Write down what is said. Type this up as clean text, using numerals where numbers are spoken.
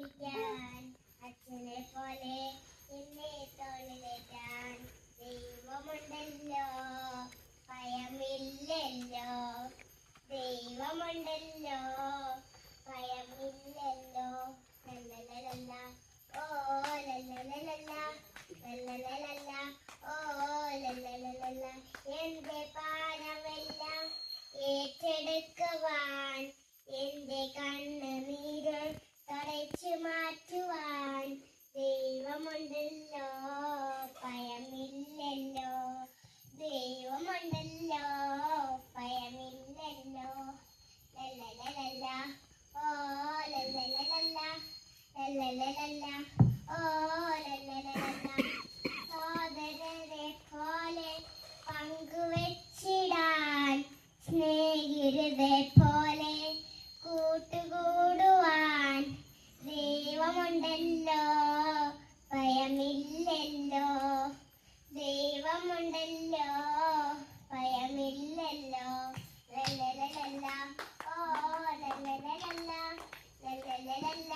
പഠിക്കാൻ അച്ഛനെ പോലെ എന്നെ തോളിലേറ്റാൻ ദൈവമുണ്ടല്ലോ, ഭയമില്ലല്ലോ. ദൈവമുണ്ടല്ലോ, ഭയമില്ലല്ലോ. ലല്ലലലല്ല, ഓ ലല്ലലലല്ല, ലല്ലലലല്ല, ഓ ലല്ലലലല്ല. എന്റെ പാനമെല്ലാം ഏറ്റെടുക്കുവാൻ, എന്റെ കണ്ണുനീര് തുടച്ചു മാറ്റുവാൻ ദൈവമുണ്ടല്ലോ, ഭയമില്ലല്ലോ. ദൈവമുണ്ടല്ലോ, ഭയമില്ലല്ലോ. ലല്ലലലല്ല, ഓ ലല്ലലലല്ല, ലല്ലലലല്ല, ഓ ലല്ലലലല്ല. സോദരരെ പോലെ പങ്കുവച്ചിടാൻ, സ്നേഹിതരെ പോലെ കൂട്ടുകൂടുവാൻ ദൈവമുണ്ടല്ലോ, ഭയമില്ലല്ലോ. ദൈവമുണ്ടല്ലോ, ഭയമില്ലല്ലോ. ലല്ലലലല്ല, ഓ ലല്ലലലല്ല, ലല്ലലലല്ല,